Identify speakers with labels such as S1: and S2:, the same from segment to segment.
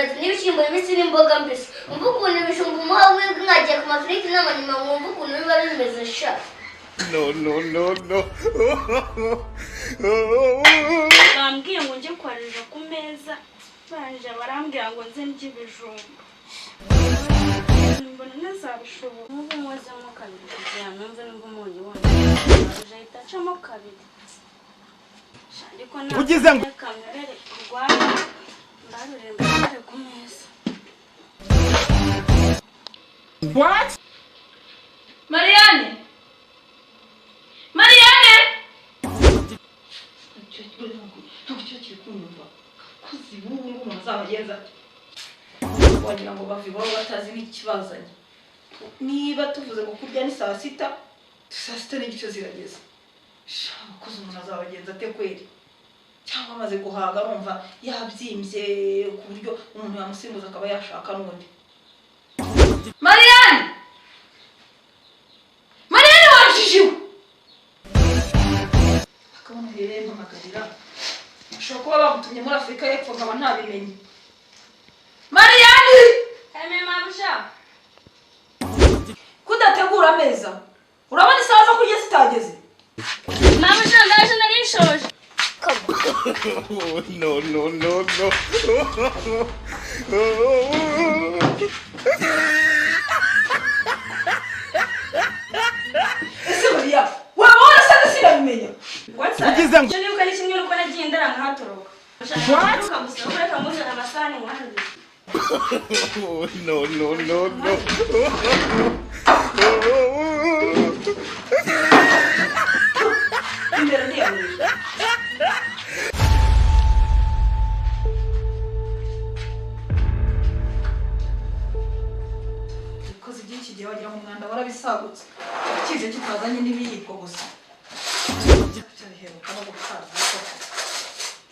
S1: imyumbati n'ibishyimbo bibisi n'imboga mbisi. Umva ukuntu ibijumba umuhawe mwagiye ku mafiriti n'amanyuma mwumva ukuntu biba bimeze sha.
S2: No.
S3: Bambwiye ngo njye kwarira ku meza banje barambwira ngo nze ndye ibijumba. Mbona nazabishobora. N'ubu mwazemo kabiri kugira numve numva umunyu wone. Jahita acamo kabiri. Ariko
S2: ugize ngo
S3: kamere kurwara ndaruremba ku meza.
S2: What?
S3: Mariane!
S4: wagira ngo bavibaho batazi n'ikibazanye. Niba tuvuze ngo kurya ni saa sita n'igice zirageze. Abakozi umuntu azabagenza ate kweri? Cyangwa amaze guhaga arumva yabyimbye ku buryo umuntu yamusimbuza akaba yashaka n'undi. Mariane wajijiwe! Akabona rero mpamagarira. Ushobora kuba bagutumye muri Afurika y'Epfo nkaba ntabimenye. Mariane!
S3: Mabusha.
S4: Kudategura ameza. Urabona isaha zo kurya zitageze?
S3: Mabusha ndaje narishoje.
S2: No.
S4: Ese Maria, wabona sana sinabimenya.
S2: Ugize ngo
S3: Nibuka ni kimwe nuko nagiye ndara nkahatoroka.
S2: What?
S3: Ukamusaba kamuzana amasahani mwahaze.
S2: No.
S4: Imbere ndiyamuye. Koze byinshi gihe wagira mu mwanda warabisagutse. Kije kitazanye n'ibiyiko gusa. Cyaheruka no gusaza.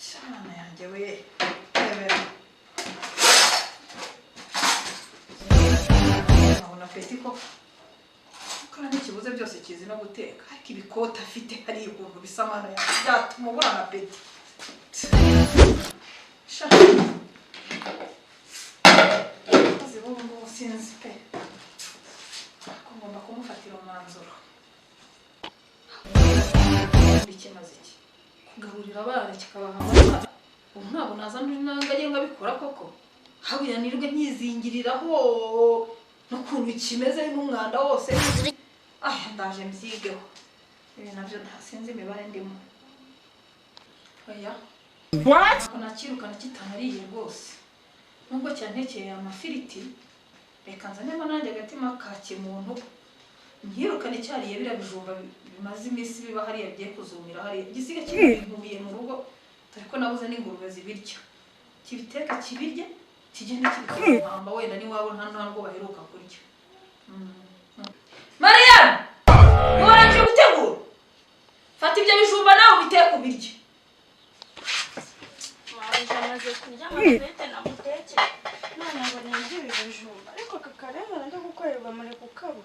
S4: Cyana yanjye we. Ebera. Abona petiko. Kana n'ikibuze byose kizi no guteka. Ariko ibikota afite hari ibintu bisamana yatuma ubura na peti. Sha. Zibungu sinzi pe. Ngomba kumufatira umwanzuro. Ikimaze iki? Kugaburira abana kikabaha amata. Ubu ntabwo nazana nangaye ngabikora koko. Habuya nirwe nkizingiriraho n'ukuntu kimeze n'umwanda wose. Ndaje mbyigeho. Ibi navyo ntasinzi imibare ndimo. Oya.
S2: What?
S4: Nakirukana kitanariye rwose. Nubwo cyantekeye amafiriti. Reka nzanemo nanjye agatima ka kimuntu. Nkirukane cyariye birabijumba bimaze iminsi biba hariya bigiye kuzumira hariya. Igisiga kibinkumiye mu rugo. Ariko nabuze n'ingurube zibirya. Kibiteka kibirye, kigende kibikamba wenda ni wabo nta ntabwo baheruka kurya. Mariam! Ora cyo gutegura. Fata ibyo bijumba nawe biteka ubirye.
S3: Mabusha maze kurya amafete na muteke. None ngo nindye ibijumba. Ariko kakarema nda gukorerwa muri kukaba.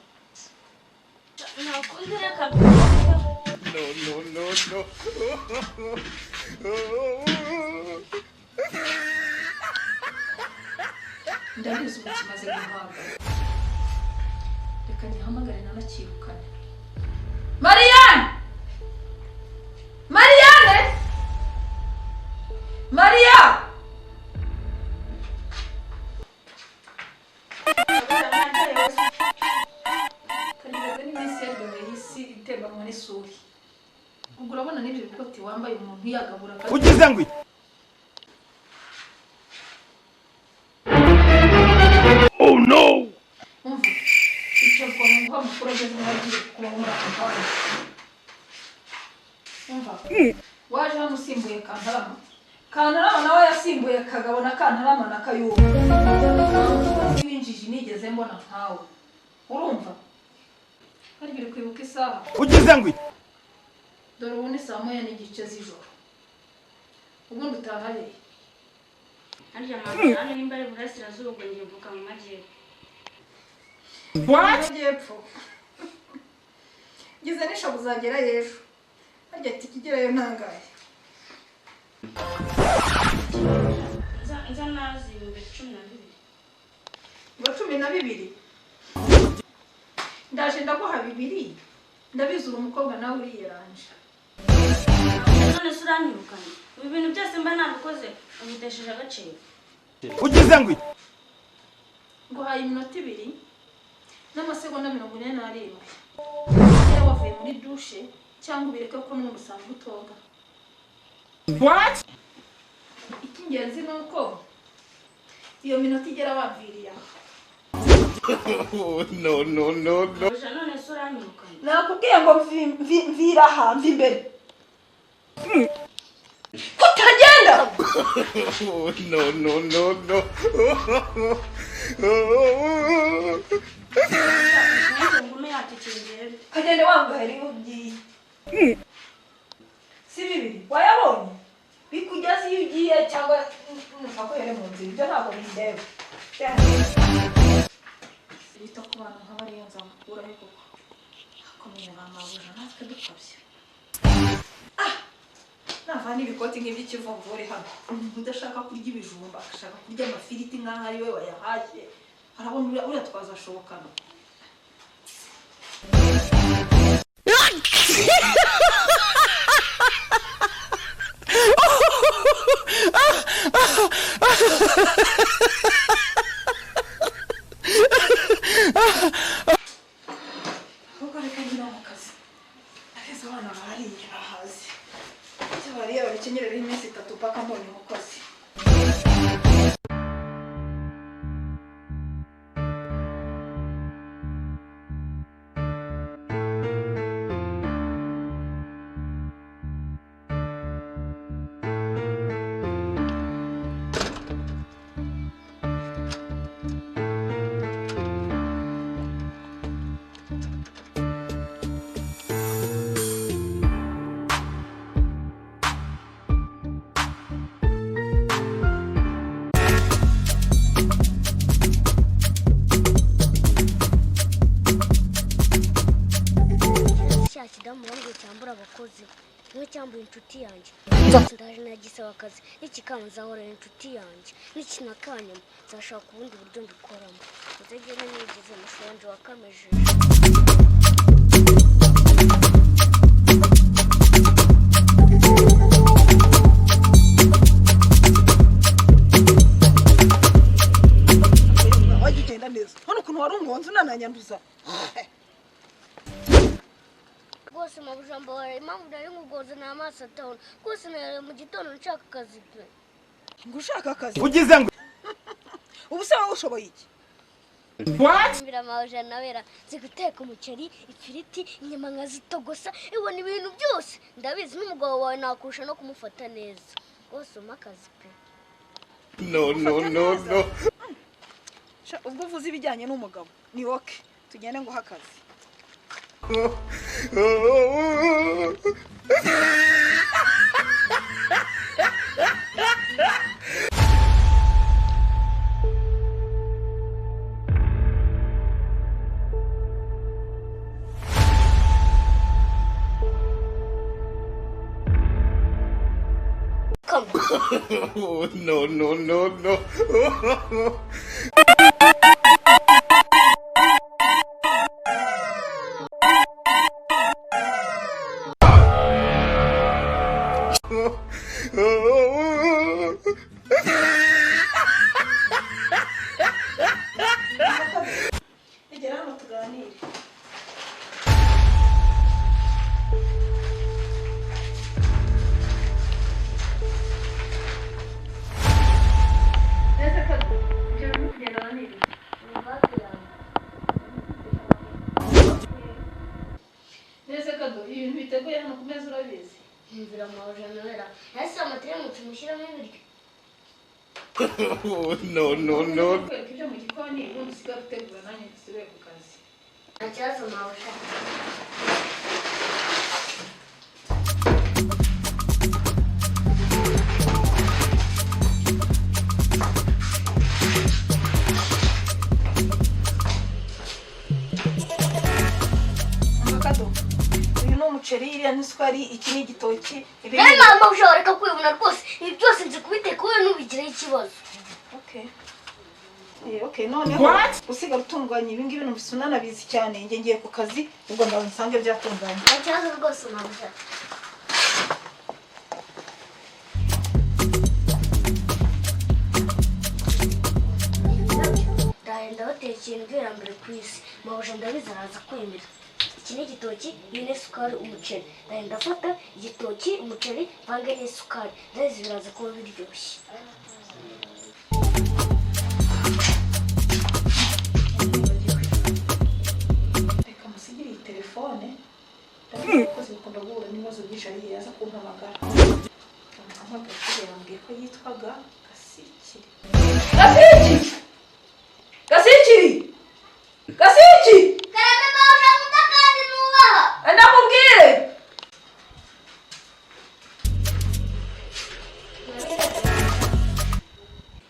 S3: Nakundi reka.
S2: No.
S4: Ndabizi uko kimaze guhaga. Reka nyihamagare nanakirukane. Mariane! Maria! Kanigeze n'iminsi yagoye isi itebanwa n'isuri. Ubwo urabona n'ibyo bikoti wambaye umuntu yagabura.
S2: Ugize ngo Oh no!
S4: Umva. Icyo kwa mukuru ageze n'agiye kuba muri akanya. Umva. Waje hano usimbuye Kantarama. Kantarama nawe yasimbuye Kagabo na Kantarama na Kayuba. Winjije nigeze mbona nkawe. Urumva? Hari biri kwibuka isaha.
S2: Ugize ngo
S4: Dore ubu ni saa moya n'igice z'ijoro. Ubundi utahaye.
S3: Harya Mabusha hano nimba ari burasirazuba ubwo ngiye mvuka mu majyepfo.
S2: What?
S4: Majyepfo. Gize nisho buzagera yejo. Harya tikigerayo ntangaye.
S3: Nza nazi ibihumbi 12.
S4: Ngo 12 ndaje ndaguha 2 ndabizura umukobwa nawe uriyeranje.
S3: None se uranyirukanye ibi bintu byose mba nabikoze umutesheje agaciro.
S2: ugize ngo
S4: Nguhaye iminota 2 n'amasegonda 47. Iyo wavuye muri douche cyangwa ubireke ko n'umusanga utoga.
S2: what?
S4: Ikingenzi nuko iyo minota igera waviriya.
S2: Oh, no, no, no, no.
S3: None se uranyirukanye.
S4: Nakubwiye ngo mvira hanze imbere. Kutagenda.
S2: Oh, no, no, no, no.
S3: Ngume yatikirije.
S4: Kagende wangaheri ugiye. Si bibiri wayabonye bikugeza iyo ugiye cyangwa nufakohere mu nzira ibyo ntabwo bindeba. Bita ku bantu nk'abariya nzamukuraho koko akomeye bamabuja natwe dukabye. Navana ibikoti nk'iby'ikivumvuri hano udashaka kurya ibijumba ashaka kurya amafiriti nk'aho ari we wayahashye arabona uriya twazashobokana. Ugareka nyina mu kazi aheza abana bariye bahaze icyo bariye babikenyerera iminsi 3 paka mbonye umukozi.
S1: Murango cyambura abakozi niwe cyambuye inshuti yanjye ndaje nagisaba akazi n'ikikanzahora inshuti yanjye n'ikinakanyama nzashaka ubundi buryo mbikoramo uzagene nigeze mushonje wakameje.
S5: Wagenda neza hano ukuntu wari umunzi unananyanduza
S1: Rwose mu bujambo wari impamvu nari ngugoze n'amaso atahona rwose nari mu gitondo nshaka akazi pe.
S5: ngo ushaka akazi
S2: ugize ngo
S5: ubu se wowe ushoboye iki?
S2: what?
S1: Mbira maje nabera ziguteka umuceri ifiriti inyama nkazitogosa ibona ibintu byose ndabizi n'umugabo wawe nakusha no kumufata neza rwose umakazi pe.
S2: No, no, no, no.
S5: Ubwo uvuze ibijyanye n'umugabo ni woke tugende ngo hakazi.
S1: Come.
S2: Oh, no, no, no, no.
S5: Egera hano tuganire.
S4: Neza ko ibyo bintu kugendana n'ibi. Neza kado ibintu biteguye hano ku meza urabizi.
S1: Mbira maje nabera ese amateranutse mushyiramo ibiryo.
S2: Oh, no, no, no.
S4: Kwereka ibyo mu gikoni ubundi usigaye utegura nanjye dusigaye ku kazi.
S1: Nta kibazo maje.
S5: Kado uyu ni umuceri iriya n'isukari iki ni igitoki
S1: Rero mama ushobora kwibona rwose ibi byose nzi kubiteka wowe ntubigire ikibazo.
S4: Okay, noneho usiga gutunganya ibi ngibi numvise unanabizi cyane. Njye ngiye ku kazi ubwo ndaho nsange byatunganya.
S1: Nta kibazo rwose mabuja. Ndahenda batekeye imbwira mbere ku isi. Mabuja ndabizi araza kwemera. Iki ni igitoki, iyi ni isukari, umuceri. Ndahenda afata igitoki, umuceri, mvange n'isukari. Ndabizi biraza kuba biryoshye.
S4: Reka musigire iyi telefone. Ndabizi zikunda guhura n'ibibazo byinshi ari yaza kumpamagara. Ampamagaye yambwiye ko yitwaga Gasikiri. Gasikiri!
S1: Karame mabuja mutakandi nubaha.
S4: Ndamubwire!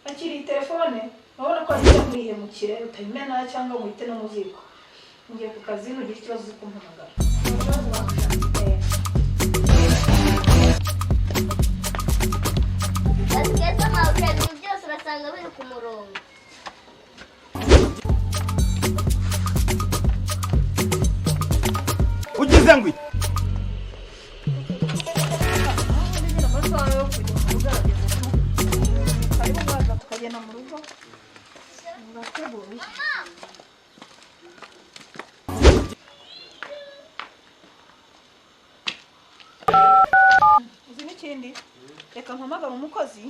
S4: Akiri iyi telefone, urabona ko agiye kwihemukira utayimena cyangwa ngo uhite no mu ziko. Ngiye ku kazi nugira ikibazo uzi kumpamagara.
S1: Basikeza mabuja ibintu byose urasanga biri ku murongo.
S6: ugize ngo
S4: tukagenda mu rugo urateguye. Uzi n'ikindi reka mpamagara umukozi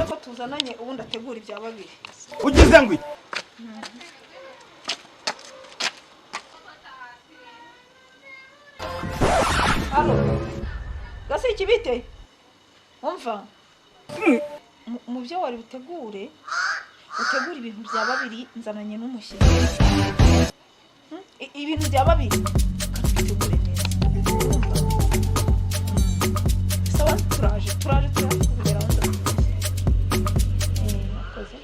S4: ko tuzananye ubundi ategura ibya babiri.
S6: ugize ngo
S4: Halo. Gasiki bite? Umva. Mu byo wari utegure ibintu bya babiri nzananye n'umushyitsi. Ibintu bya babiri kabitegure neza. Umva. Sawa turaje kugera aho ndakuze. Nakoze.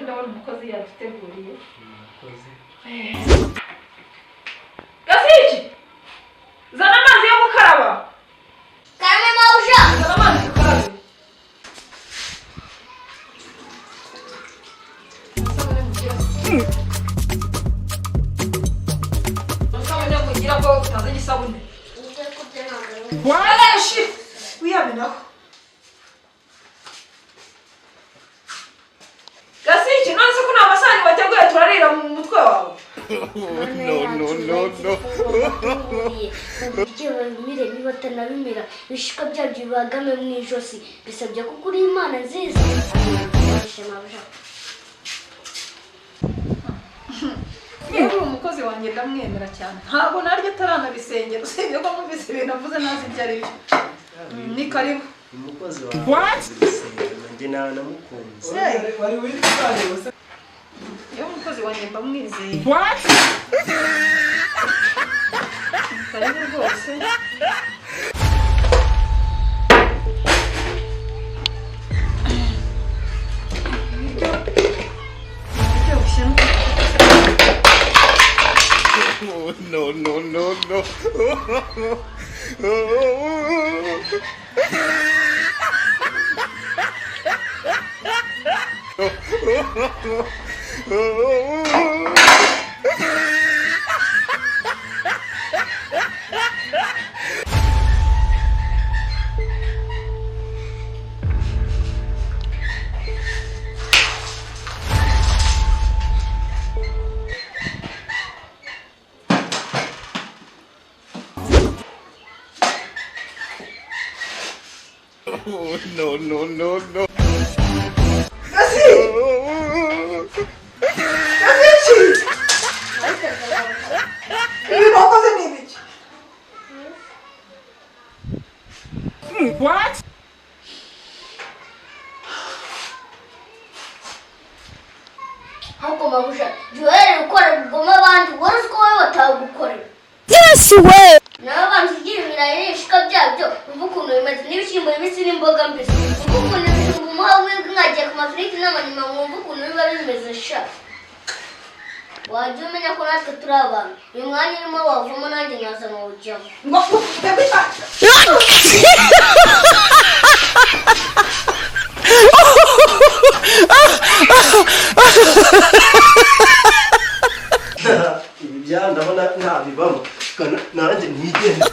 S4: Ndabona umukozi yaduteguriye. Gasiki! Zana amazi yo gukaraba.
S1: Karame mabuja.
S4: Zana amazi ukarabe. Isabune kugira ngo utazanye isabune.
S1: Ngiye kurya ntabwo.
S4: Warashi! Wiyamenaho. Gasiki, none se ko nta masahani wateguye turarira mu mutwe wawe.
S2: No.
S1: Ibyo bimire nibatanabimira ibishishwa byabyo bibagame mu ijosi bisabye ko uri imana nziza.
S4: Yewe umukozi wanjye ndamwemera cyane. Ntabwo naryo ataranabisengera usibye ko mubise ibintu avuze ntazi ibyo ari byo. Ni karibu.
S7: Umukozi wawe nanjye nawe namukunze.
S6: wari witwaye
S4: Yewe umukozi wanjye mbamwizeye.
S6: what
S4: Karibu rwose.
S2: no, no, no, no. No, no, no, no.
S6: What?
S1: ahubwo mabusha Joel ukora ubugome abandi wari uzi ko wowe batagukorera
S8: Yes way.
S1: nawe abantu ugira ibirayi n'ibishika byabyo umva ukuntu bimeze n'ibishyimbo bibisi n'imboga mbisi umva ukuntu ibijumba umuha wibwe mwagiye ku mafiriti n'amanyuma mwumva ukuntu biba bimeze sha wajya umenya ko natwe turi abantu uyu mwanya urimo wavamo nanjye nkaza nkawujyamo
S7: ibi bya ndabona ntabibamo nanjye ntigende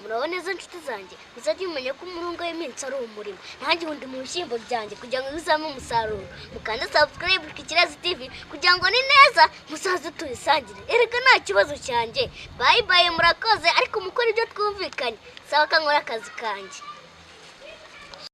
S1: murabona izo nshuti zanjye muzajye mumenya ko umurunga w'iminsi ari umurimo nanjye ubundi mu bishyimbo byanjye kugira ngo bizame umusaruro mukanda subscribe ku Kirazi TV kugira ngo ni neza musaze tuyisangire erega nta kibazo cyanjye bye bye murakoze ariko mukora ibyo twumvikanye sawa kankora akazi kanjye